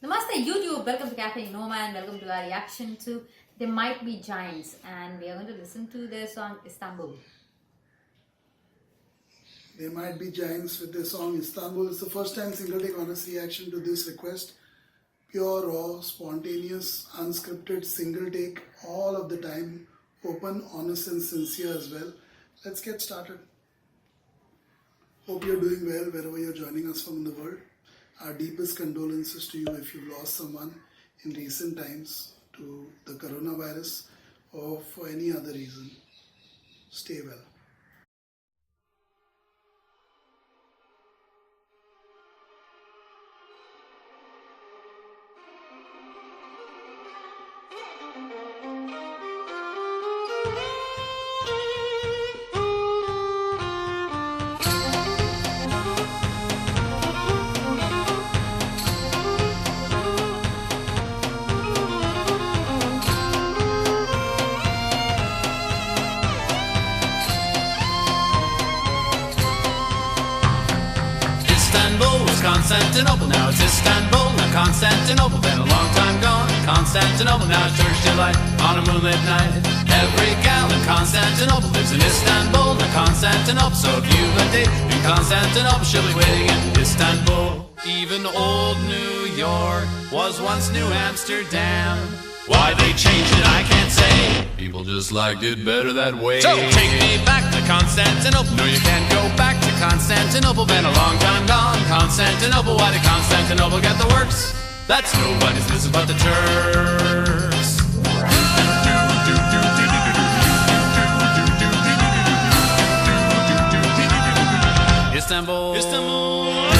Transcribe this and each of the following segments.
Namaste YouTube, welcome to Cafe Noma and welcome to our reaction to They Might Be Giants, and we are going to listen to their song Istanbul. They Might Be Giants with their song Istanbul. It's the first time Single Take Honest reaction to this request. Pure, raw, spontaneous, unscripted, single take, all of the time. Open, honest and sincere as well. Let's get started. Hope you're doing well wherever you're joining us from in the world. Our deepest condolences to you if you've lost someone in recent times to the coronavirus or for any other reason. Stay well. Constantinople, now it's Istanbul, now Constantinople, been a long time gone. Constantinople, now it turns to light on a moonlit night. Every gal in Constantinople lives in Istanbul, now Constantinople. So if you've a date in Constantinople, she'll be waiting in Istanbul. Even old New York was once New Amsterdam. Why they changed it, I can't say. People just liked it better that way. So take me back to Constantinople. No, you can't go back to Constantinople. Been a long time gone. Constantinople, why did Constantinople get the works? That's nobody's business but the Turks. Istanbul, Istanbul.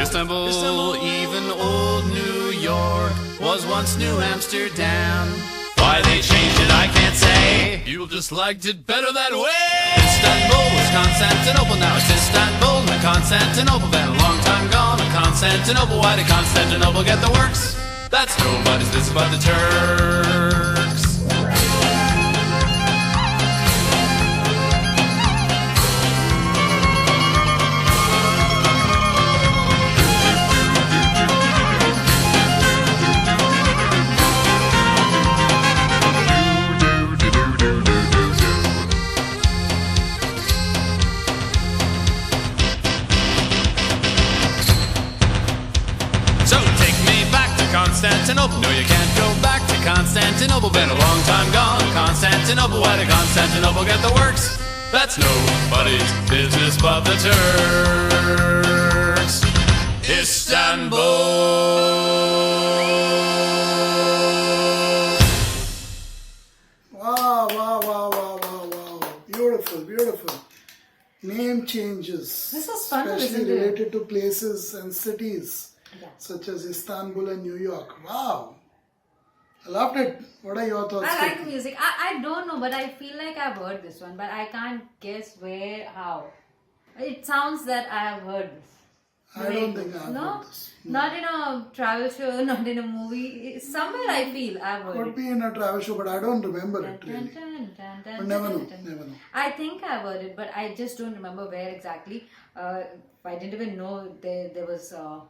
Istanbul, even old New York was once New Amsterdam. Why they changed it, I can't say. People just liked it better that way. Istanbul was Constantinople, now it's Istanbul, not Constantinople. Been a long time gone, Constantinople. Why did Constantinople get the works? That's nobody's business but the Turks. Constantinople, no you can't go back to Constantinople. Been a long time gone, Constantinople. Why did Constantinople get the works? That's nobody's business but the Turks. Istanbul. Wow, wow, wow, wow, wow, wow. Beautiful, beautiful. Name changes. This was fun to listen especially to. related to places and cities. Yeah. Such as Istanbul and New York. Wow. I loved it. What are your thoughts? I like the Kirti? music. I don't know, but I feel like I've heard this one, but I can't guess where, how. It sounds that I have heard this. I don't think I've No? heard this. Not in a travel show, not in a movie. Somewhere I feel I've heard Could it. be in a travel show, but I don't remember it really. But never know, never know. I think I've heard it, but I just don't remember where exactly. I didn't even know there was a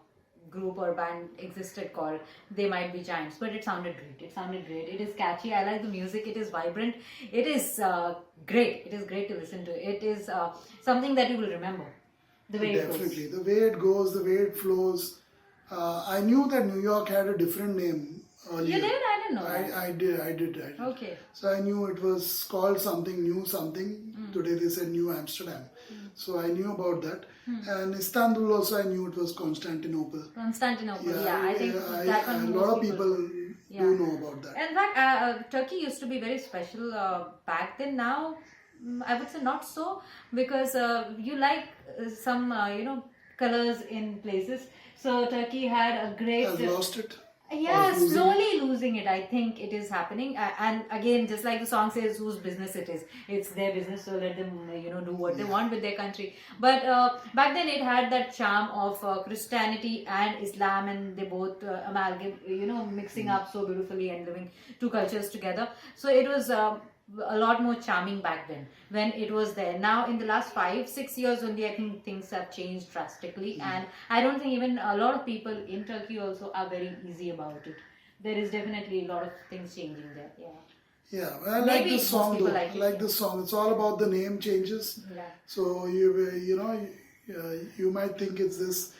group or band existed called They Might Be Giants, but it sounded great. It sounded great. It is catchy. I like the music. It is vibrant. It is great. It is great to listen to. It is something that you will remember. The way it goes. Definitely. The way it goes, the way it flows. I knew that New York had a different name earlier. You did? I didn't know that. I did. Okay. So I knew it was called something new, something. Today they said New Amsterdam. So I knew about that. And Istanbul also I knew it was Constantinople. Constantinople. Yeah, I think that one. a most lot of people Yeah. do know about that. In fact, Turkey used to be very special back then. Now, I would say not so, because you like some colors in places. So Turkey had a great. Has lost it. Yeah, Of losing slowly losing it. I think it is happening. And again, just like the song says, whose business it is. It's their business, so let them, do what they want with their country. But back then, it had that charm of Christianity and Islam, and they both mixing up so beautifully and living two cultures together. So it was a lot more charming back then when it was there. Now in the last 5-6 years only, I think things have changed drastically, and I don't think even a lot of people in Turkey also are very easy about it. There is definitely a lot of things changing there. Yeah, I like Maybe this most song people though. like I it, like yeah. this song. It's all about the name changes. Yeah. So you know you might think it's this.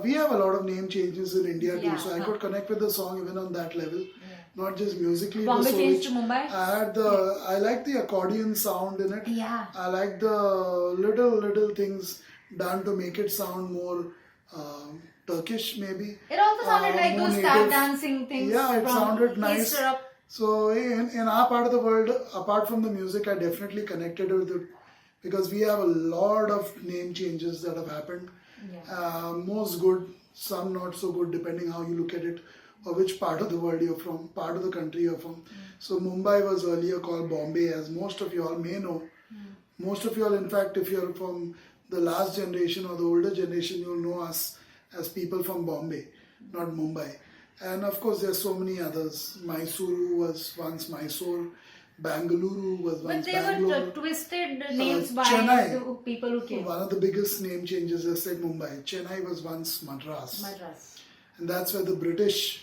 We have a lot of name changes in India too, Yeah. so I could connect with the song even on that level, not just musically. it Bombay was so changed rich. to Mumbai? I like the accordion sound in it. Yeah. I like the little things done to make it sound more Turkish, maybe. It also sounded like more those tap native. dancing things. Yeah, it from sounded nice. East Europe. So in our part of the world, apart from the music, I definitely connected with it because we have a lot of name changes that have happened. Most good, some not so good, depending how you look at it or which part of the world you're from, part of the country you're from. So Mumbai was earlier called Bombay, as most of you all may know. Most of you all, in fact, if you're from the last generation or the older generation, you'll know us as people from Bombay, not Mumbai. And of course, there's so many others. Mysuru was once Mysore. Bangalore was But once they Bangalore. were twisted names by Chennai. the people who came. One of the biggest name changes is like Mumbai. Chennai was once Madras. Madras. And that's where the British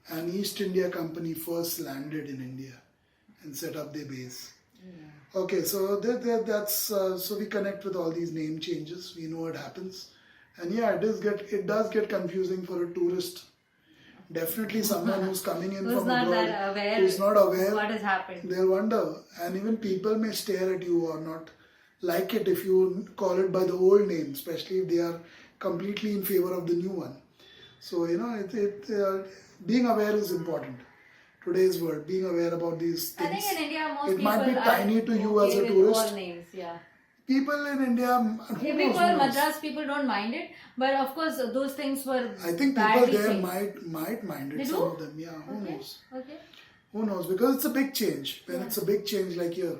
and East India Company first landed in India and set up their base. Okay, so that's so we connect with all these name changes. We know it happens, and yeah, it does get confusing for a tourist. Definitely, someone who's coming in Who's from not abroad, that aware who's not aware, what has happened. they'll wonder, and even people may stare at you or not like it if you call it by the old name, especially if they are completely in favor of the new one. So you know, being aware is important. Today's word, being aware about these I things. think in India, most it people might be are tiny to you okay as a with tourist. all names, yeah. People in India, who If we knows, call who knows? Madras, people don't mind it, but of course those things were I think people badly there changed. might mind it. They Some do? of them, yeah. Who Okay. knows? Okay. Who knows? Because it's a big change. When it's a big change like here,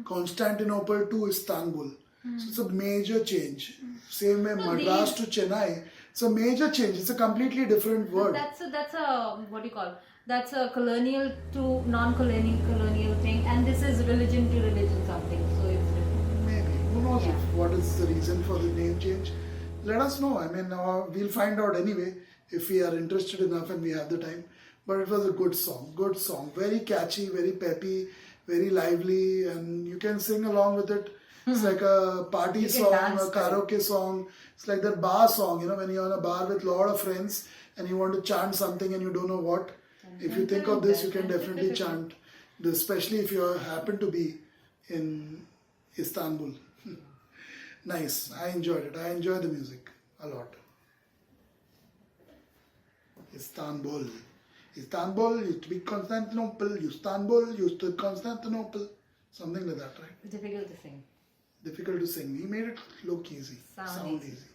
Constantinople to Istanbul, so it's a major change. Same way Madras to Chennai, it's a major change. It's a completely different word. That's a what do you call? That's a colonial to non-colonial thing, and this is religion to religion something. So it's different. Maybe. Who knows Yeah. what is the reason for the name change? Let us know. I mean, we'll find out anyway if we are interested enough and we have the time. But it was a good song. Good song. Very catchy, very peppy, very lively, and you can sing along with it. It's like a party You can song, dance a to it. karaoke song. It's like that bar song, you know, when you're in a bar with a lot of friends and you want to chant something and you don't know what. If you think of this, you can definitely chant this, especially if you happen to be in Istanbul. Nice. I enjoyed it. I enjoy the music a lot. Istanbul. Istanbul used to be Constantinople. Istanbul used to be Constantinople. Something like that, right? Difficult to sing. Difficult to sing. He made it look easy. Sound easy. easy.